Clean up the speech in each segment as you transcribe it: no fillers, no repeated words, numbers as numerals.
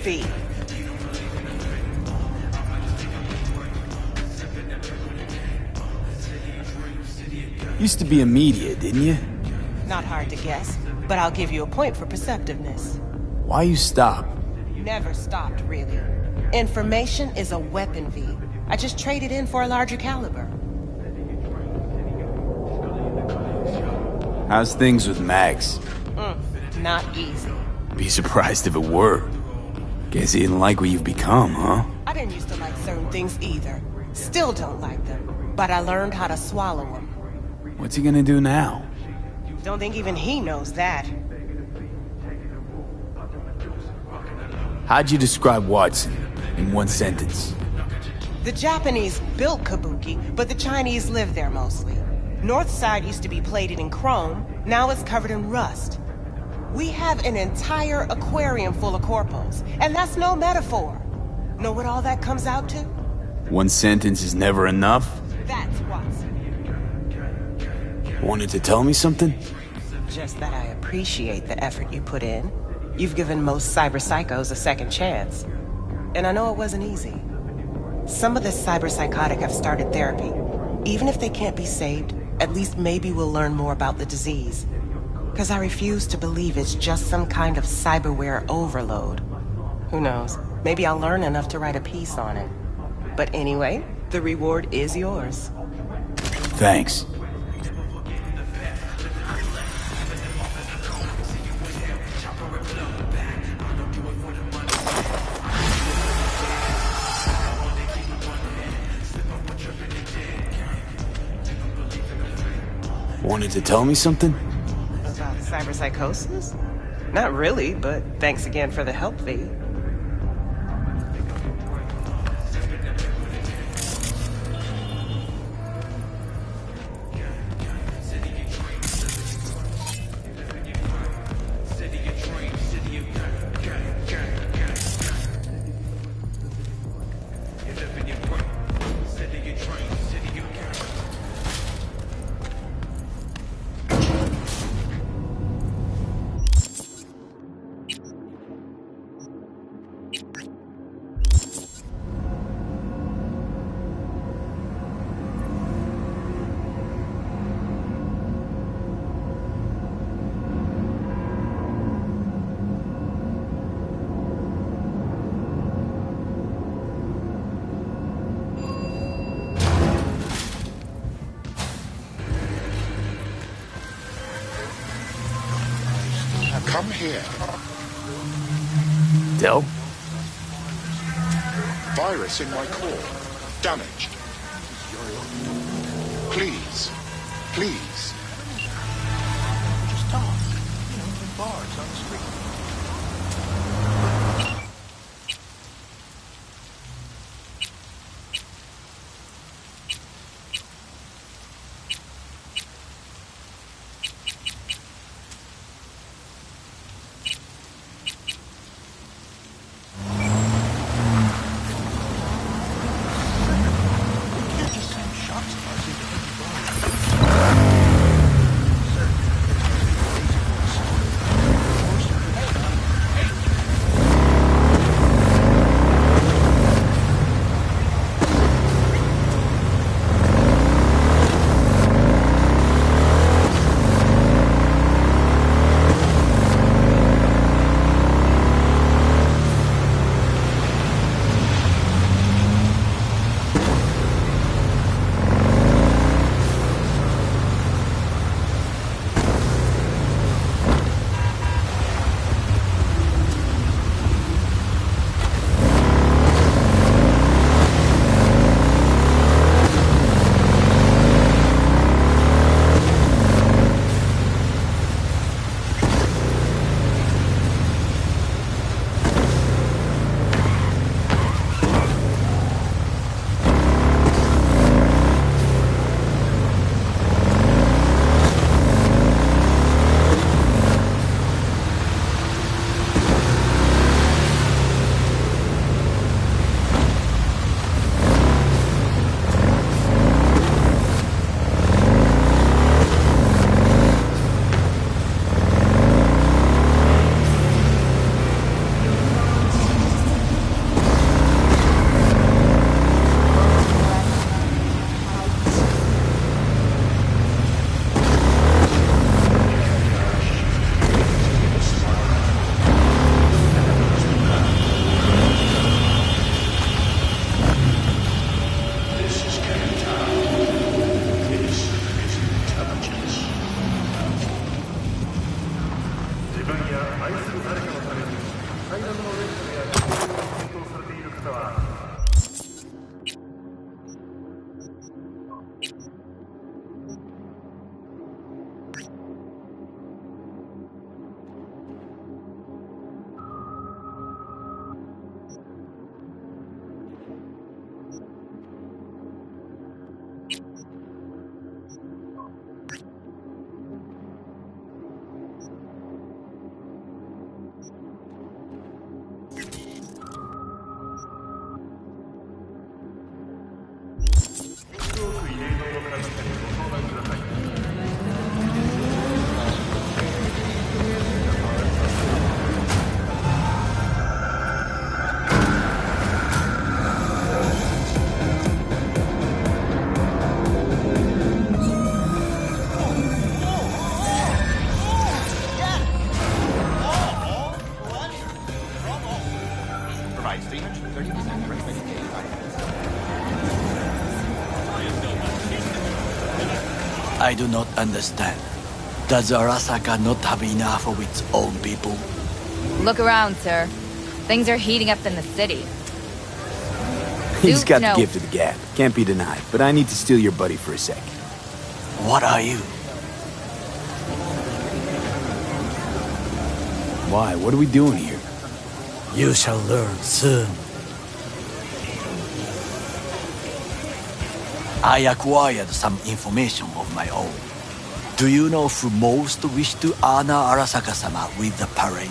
fee. Used to be a media, didn't you? Not hard to guess, but I'll give you a point for perceptiveness. Why you stop? Never stopped, really. Information is a weapon, V. I just traded in for a larger caliber. How's things with Max? Not easy. Be surprised if it were. Guess he didn't like what you've become, huh? I didn't used to like certain things either. Still don't like them. But I learned how to swallow them. What's he gonna do now? Don't think even he knows that. How'd you describe Watson in one sentence? The Japanese built Kabuki, but the Chinese live there mostly. North side used to be plated in chrome, now it's covered in rust. We have an entire aquarium full of corpos, and that's no metaphor. Know what all that comes out to? One sentence is never enough? That's Watson. Wanted to tell me something? Just that I appreciate the effort you put in. You've given most cyber psychos a second chance. And I know it wasn't easy. Some of the cyber psychotic have started therapy. Even if they can't be saved, at least maybe we'll learn more about the disease. Because I refuse to believe it's just some kind of cyberware overload. Who knows? Maybe I'll learn enough to write a piece on it. But anyway, the reward is yours. Thanks. Wanted to tell me something? About cyberpsychosis? Not really, but thanks again for the help, V. Come here. Del? Virus in my core. Damaged. Please. Please. Just talk. You know, in bars on the street. I do not understand. Does Arasaka not have enough of its own people? Look around, sir. Things are heating up in the city. He's got the gift of the gab. Can't be denied. But I need to steal your buddy for a sec. What are you? Why? What are we doing here? You shall learn soon. I acquired some information of my own. Do you know who most wished to honor Arasaka-sama with the parade?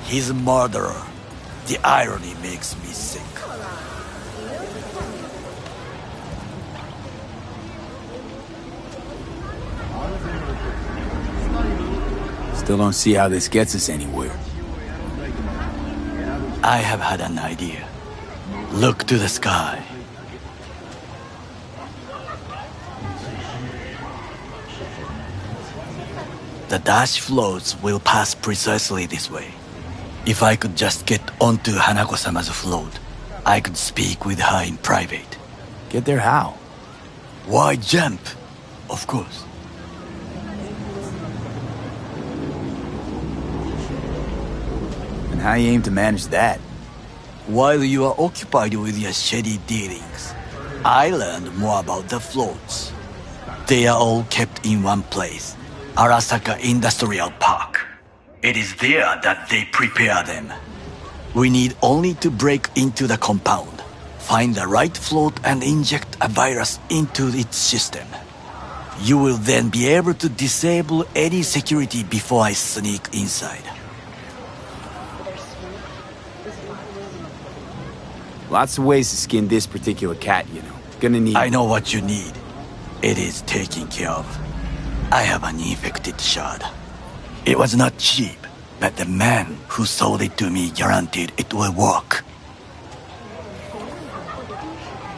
His murderer. The irony makes me sick. Still don't see how this gets us anywhere. I have had an idea. Look to the sky. The dash floats will pass precisely this way. If I could just get onto Hanako-sama's float, I could speak with her in private. Get there how? Why jump? Of course. And how you aim to manage that? While you are occupied with your shady dealings, I learned more about the floats. They are all kept in one place. Arasaka Industrial Park. It is there that they prepare them. We need only to break into the compound, find the right float and inject a virus into its system. You will then be able to disable any security before I sneak inside. Lots of ways to skin this particular cat, you know. Gonna need... I know what you need. It is taken care of. I have an infected shard. It was not cheap, but the man who sold it to me guaranteed it will work.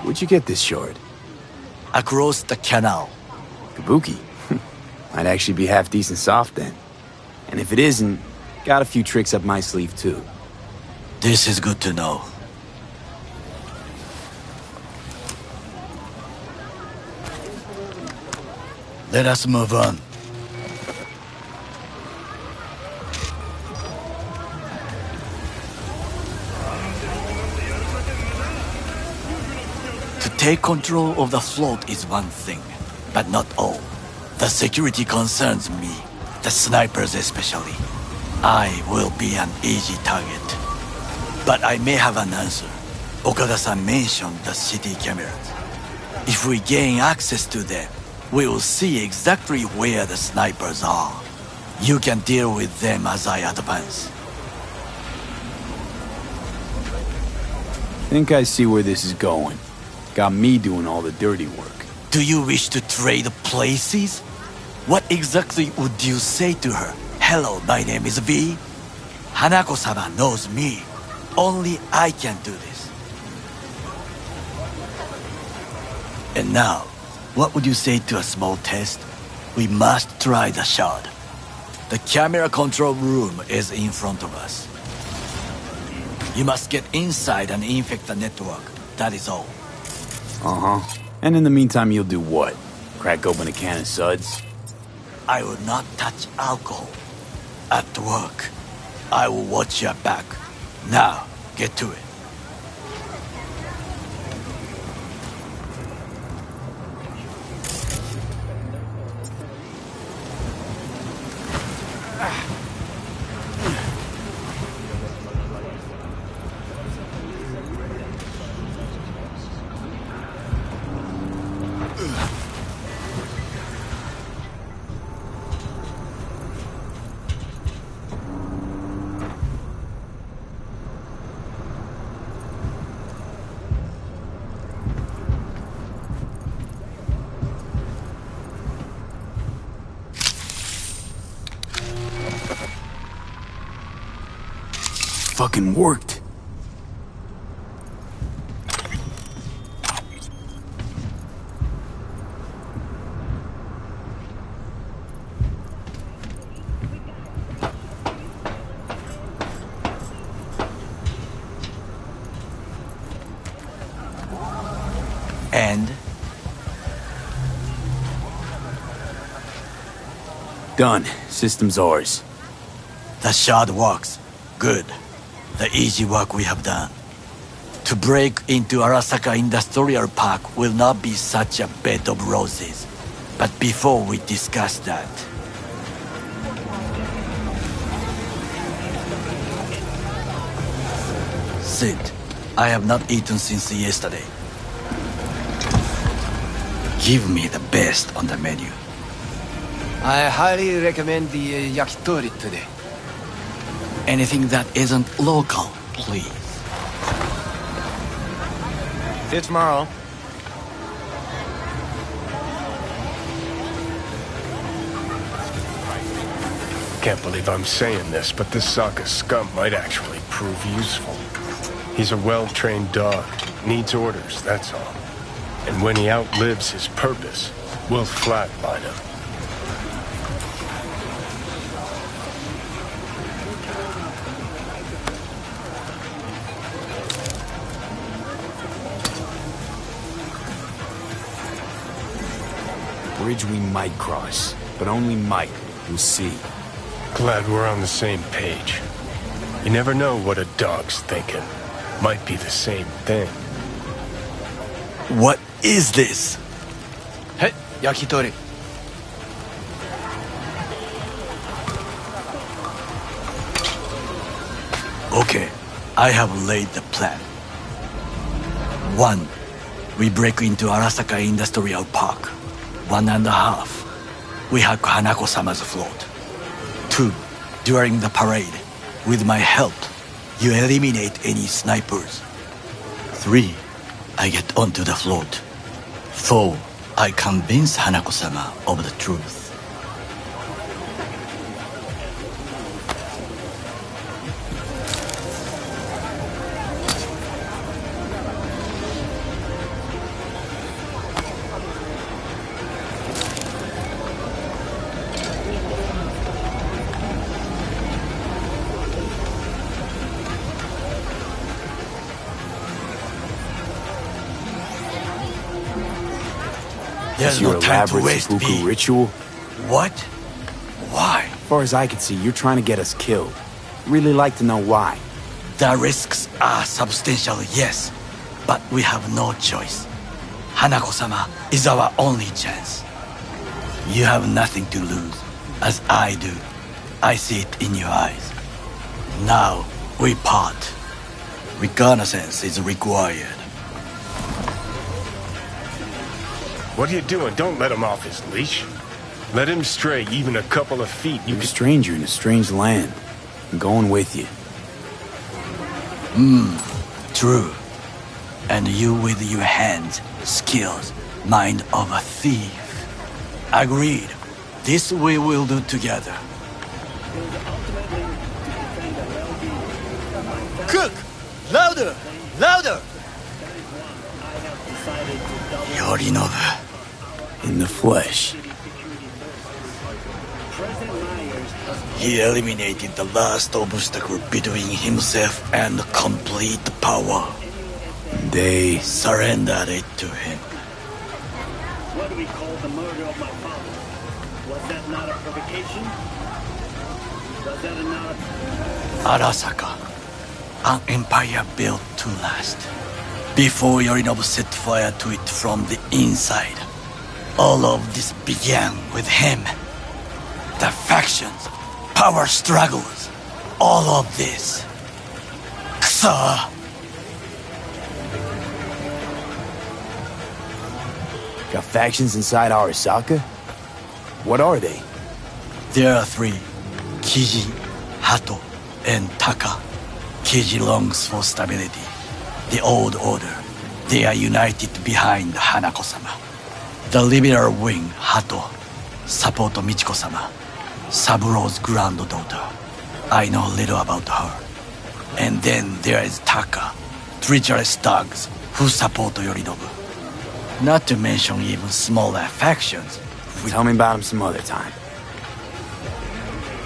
Where'd you get this shard? Across the canal. Kabuki. Might actually be half decent soft then. And if it isn't, got a few tricks up my sleeve too. This is good to know. Let us move on. To take control of the float is one thing, but not all. The security concerns me, the snipers especially. I will be an easy target. But I may have an answer. Okada-san mentioned the city cameras. If we gain access to them, we will see exactly where the snipers are. You can deal with them as I advance. Think I see where this is going. Got me doing all the dirty work. Do you wish to trade places? What exactly would you say to her? Hello, my name is V. Hanako-sama knows me. Only I can do this. And now, what would you say to a small test? We must try the shard. The camera control room is in front of us. You must get inside and infect the network. That is all. Uh-huh. And in the meantime, you'll do what? Crack open a can of suds? I will not touch alcohol. At work, I will watch your back. Now, get to it. Fucking worked. And? Done. System's ours. The shard works. Good. The easy work we have done. To break into Arasaka Industrial Park will not be such a bed of roses. But before we discuss that... Sit. I have not eaten since yesterday. Give me the best on the menu. I highly recommend the yakitori today. Anything that isn't local, please. See you tomorrow. Can't believe I'm saying this, but this Sokka scum might actually prove useful. He's a well-trained dog. Needs orders, that's all. And when he outlives his purpose, we'll flatline him. Bridge we might cross, but only might. We'll see. Glad we're on the same page. You never know what a dog's thinking. Might be the same thing. What is this? Hey, yakitori. Okay, I have laid the plan. 1. We break into Arasaka Industrial Park. 1.5. We hack Hanako-sama's float. 2. During the parade, with my help, you eliminate any snipers. 3. I get onto the float. 4. I convince Hanako-sama of the truth. There's your no time to elaborate waste, seppuku V. ritual? What? Why? As far as I can see, you're trying to get us killed. Really like to know why. The risks are substantial, yes, but we have no choice. Hanako-sama is our only chance. You have nothing to lose, as I do. I see it in your eyes. Now, we part. Reconnaissance is required. What are you doing? Don't let him off his leash. Let him stray even a couple of feet. You're a stranger in a strange land. I'm going with you. True. And you with your hands, skills, mind of a thief. Agreed. This we will do together. Cook! Louder! Louder! Yorinobu. In the flesh. He eliminated the last obstacle between himself and complete power. They... Surrendered it to him. What do we call the murder of my father? Was that not a provocation? Was that not a... Arasaka. an empire built to last. Before Yorinobu set fire to it from the inside, all of this began with him. The factions, power struggles, all of this. Kusa! Got factions inside Arasaka? What are they? There are three: Kiji, Hato, and Taka. Kiji longs for stability. The old order. They are united behind Hanako-sama. The liberal wing, Hato, support Michiko-sama, Saburo's granddaughter. I know little about her. And then there is Taka, treacherous thugs who support Yorinobu. Not to mention even smaller factions. Tell me about him some other time.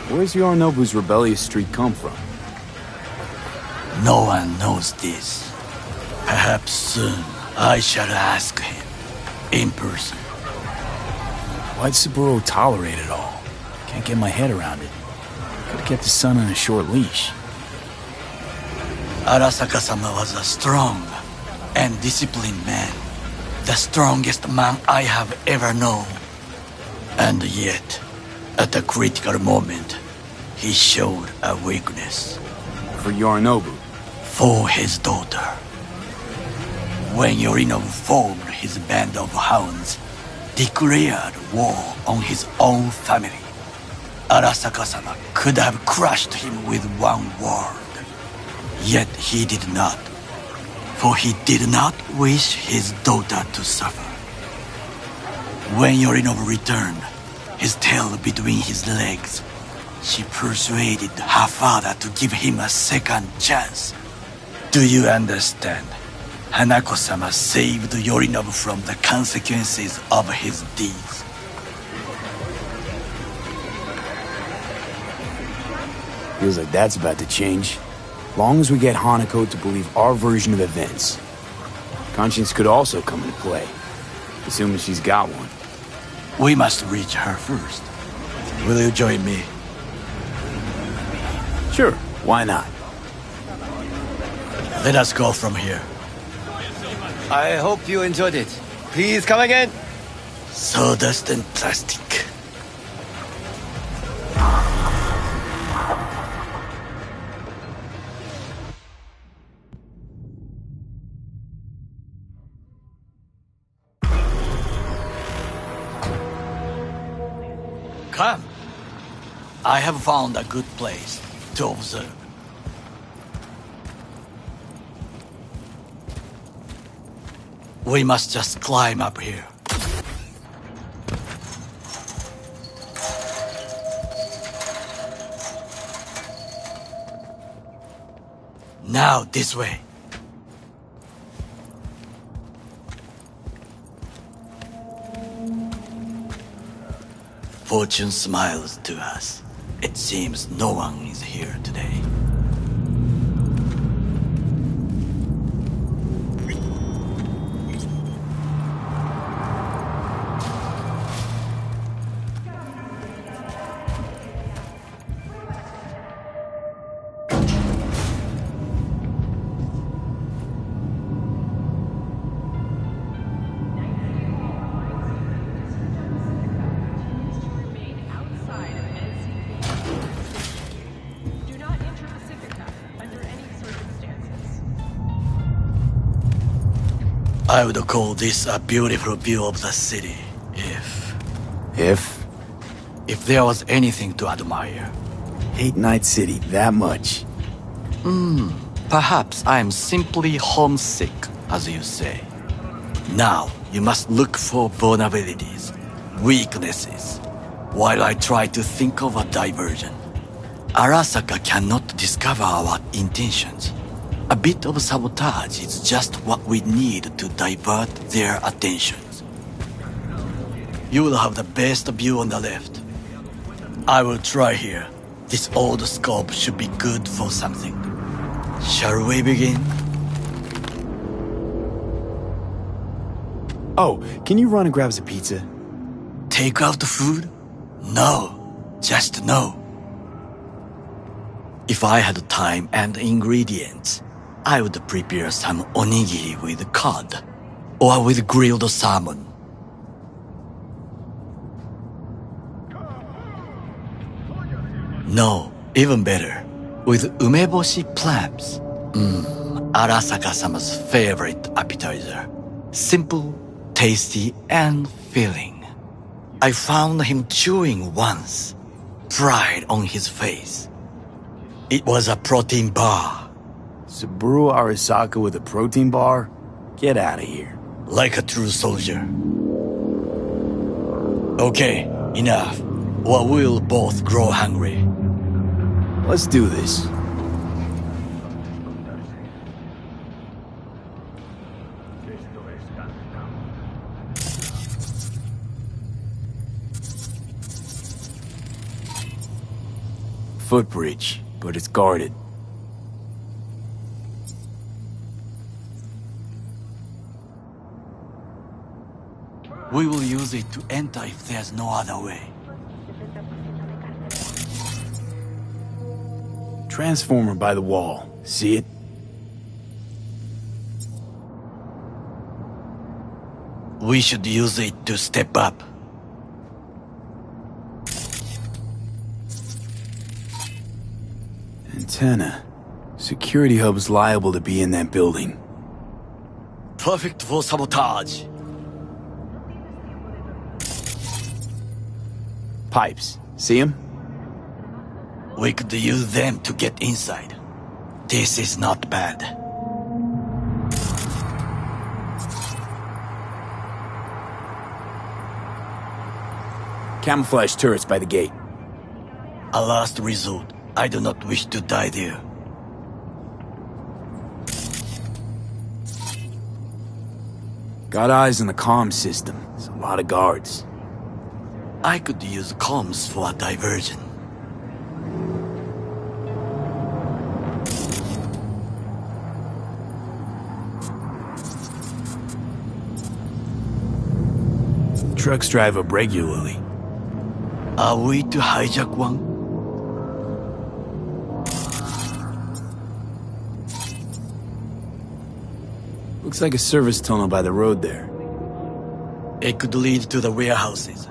Where's Yorinobu's rebellious streak come from? No one knows this. Perhaps soon I shall ask him in person. Why'd Saburo tolerate it all? Can't get my head around it. Could've kept his son on a short leash. Arasaka-sama was a strong and disciplined man. The strongest man I have ever known. And yet, at a critical moment, he showed a weakness. For Yorinobu? For his daughter. When Yorinobu formed his band of hounds, declared war on his own family, Arasaka-sama could have crushed him with one word. Yet he did not, for he did not wish his daughter to suffer. When Yorinobu returned, his tail between his legs, she persuaded her father to give him a second chance. Do you understand? Hanako-sama saved Yorinobu from the consequences of his deeds. Feels like that's about to change. Long as we get Hanako to believe our version of events. Conscience could also come into play, assuming she's got one. We must reach her first. Will you join me? Sure, why not? Let us go from here. I hope you enjoyed it. Please come again. Sawdust and plastic. Come. I have found a good place to observe. We must just climb up here. Now this way. Fortune smiles to us. It seems no one is here today. I would call this a beautiful view of the city, if there was anything to admire. Hate Night City that much. Perhaps I am simply homesick, as you say. Now, you must look for vulnerabilities, weaknesses, while I try to think of a diversion. Arasaka cannot discover our intentions. A bit of sabotage is just what we need to divert their attentions. You will have the best view on the left. I will try here. This old scope should be good for something. Shall we begin? Oh, can you run and grab us a pizza? Take out the food? No, just no. If I had time and ingredients, I would prepare some onigiri with cod, or with grilled salmon. No, even better, with umeboshi clams. Arasaka-sama's favorite appetizer. Simple, tasty, and filling. I found him chewing once, pride on his face. It was a protein bar. Saburo Arasaka with a protein bar? Get out of here. Like a true soldier. Okay, enough, or we'll both grow hungry. Let's do this. Footbridge, but it's guarded. We will use it to enter if there's no other way. Transformer by the wall. See it? We should use it to step up. Antenna. Security hub's liable to be in that building. Perfect for sabotage. Pipes. See them? We could use them to get inside. This is not bad. Camouflage turrets by the gate. A last resort. I do not wish to die there. Got eyes on the comm system. There's a lot of guards. I could use comms for a diversion. Trucks drive up regularly. Are we to hijack one? Looks like a service tunnel by the road there. It could lead to the warehouses.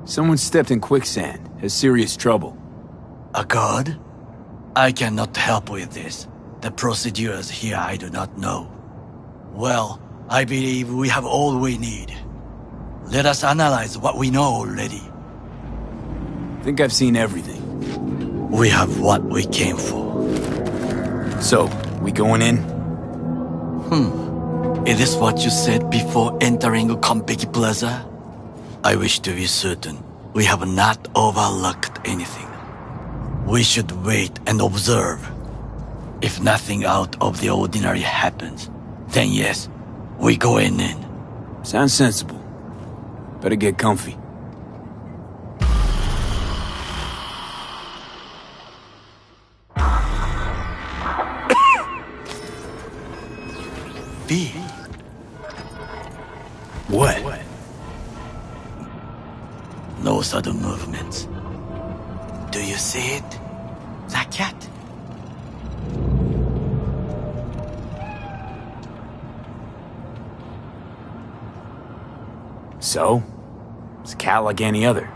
Someone stepped in quicksand. Has serious trouble. A guard? I cannot help with this. The procedures here I do not know. Well, I believe we have all we need. Let us analyze what we know already. Think I've seen everything. We have what we came for. So, we going in? Is this what you said before entering Konpeki Plaza? I wish to be certain we have not overlooked anything. We should wait and observe. If nothing out of the ordinary happens, then yes, we go in. Sounds sensible. Better get comfy. B. What? No sudden movements. Do you see it? The cat. So? It's a cat like any other.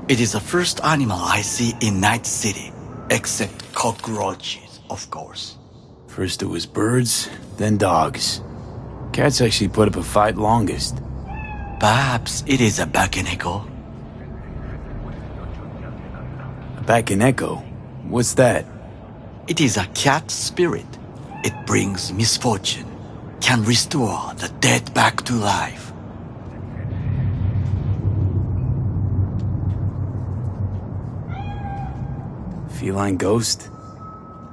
It is the first animal I see in Night City, except cockroaches, of course. First it was birds, then dogs. Cats actually put up a fight longest. Perhaps it is a Bakeneko. A Bakeneko? What's that? It is a cat spirit. It brings misfortune, can restore the dead back to life. Feline ghost?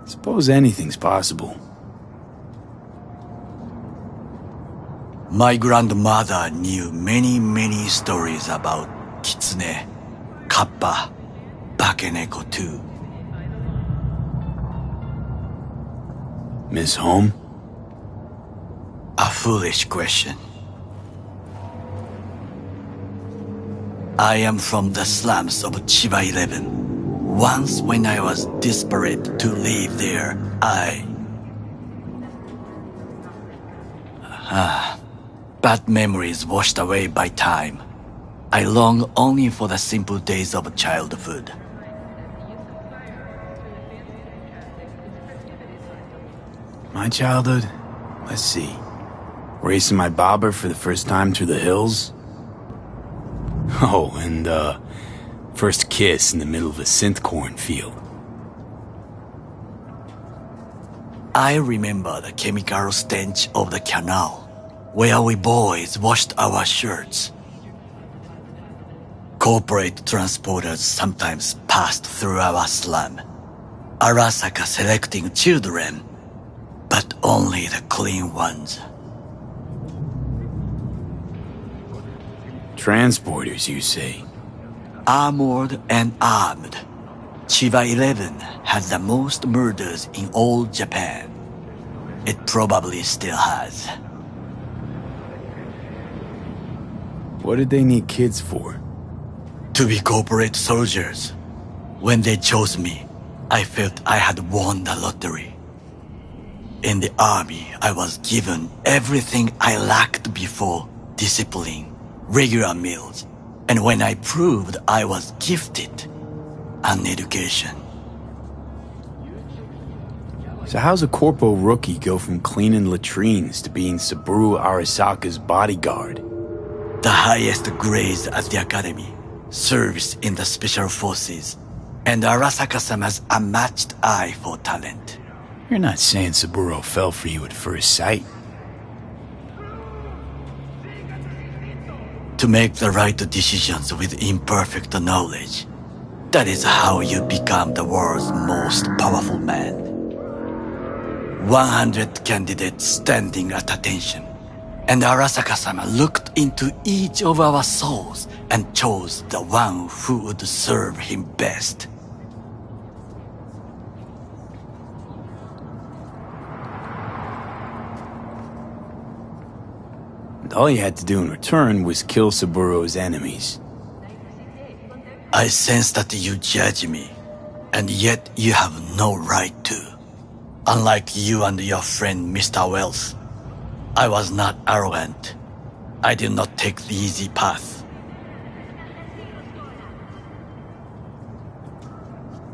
Suppose anything's possible. My grandmother knew many stories about Kitsune, Kappa, Bakeneko too. Miss Home? A foolish question. I am from the slums of Chiba 11. Once when I was desperate to live there, bad memories washed away by time. I long only for the simple days of childhood. My childhood? Let's see. Racing my bobber for the first time through the hills? Oh, and, first kiss in the middle of a synth cornfield. I remember the chemical stench of the canal, where we boys washed our shirts. Corporate transporters sometimes passed through our slum, Arasaka selecting children, but only the clean ones. Transporters, you say? Armored and armed. Chiba 11 has the most murders in all Japan. It probably still has. What did they need kids for? To be corporate soldiers. When they chose me, I felt I had won the lottery. In the army, I was given everything I lacked before: discipline, regular meals, and when I proved I was gifted, an education. So how's a corpo rookie go from cleaning latrines to being Saburo Arasaka's bodyguard? The highest grades at the academy, service in the special forces, and Arasaka-sama's unmatched eye for talent. You're not saying Saburo fell for you at first sight. To make the right decisions with imperfect knowledge, that is how you become the world's most powerful man. 100 candidates standing at attention, and Arasaka-sama looked into each of our souls and chose the one who would serve him best. And all you had to do in return was kill Saburo's enemies. I sense that you judge me, and yet you have no right to. Unlike you and your friend Mr. Wells, I was not arrogant. I did not take the easy path.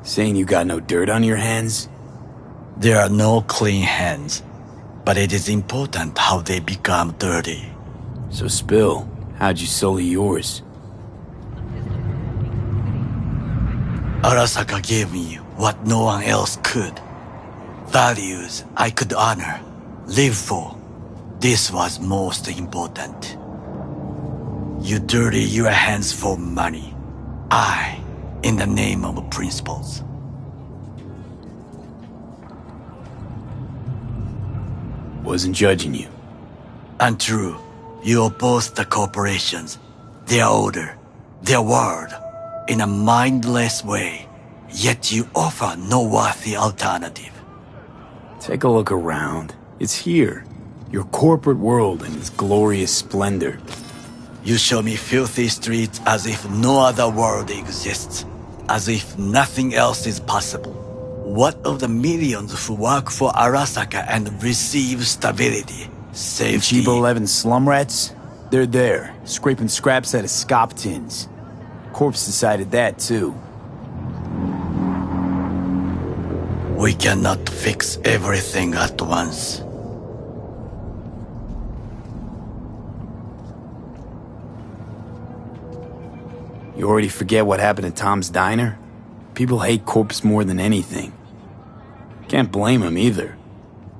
Saying you got no dirt on your hands? There are no clean hands, but it is important how they become dirty. So spill, how'd you sully yours? Arasaka gave me what no one else could. Values I could honor, live for. This was most important. You dirty your hands for money. I, in the name of principles. Wasn't judging you. Untrue. You oppose the corporations, their order, their word, in a mindless way, yet you offer no worthy alternative. Take a look around. It's here. Your corporate world in its glorious splendor. You show me filthy streets as if no other world exists, as if nothing else is possible. What of the millions who work for Arasaka and receive stability, safety? Chiba 11 slum rats? They're there, scraping scraps out of scop tins. Corpse decided that, too. We cannot fix everything at once. You already forget what happened at Tom's Diner? People hate Corpse more than anything. Can't blame him either.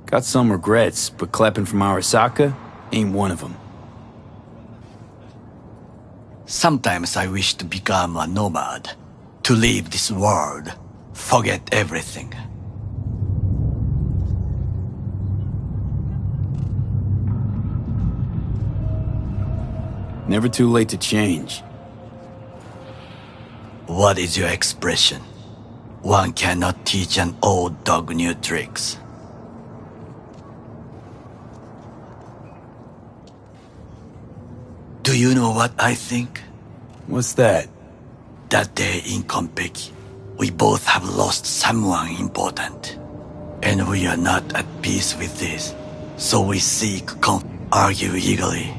Got some regrets, but Kleppen from Arasaka ain't one of them. Sometimes I wish to become a nomad, to leave this world, forget everything. Never too late to change. What is your expression? One cannot teach an old dog new tricks. Do you know what I think? What's that? That day in Konpeki, we both have lost someone important. And we are not at peace with this. So we seek argue eagerly.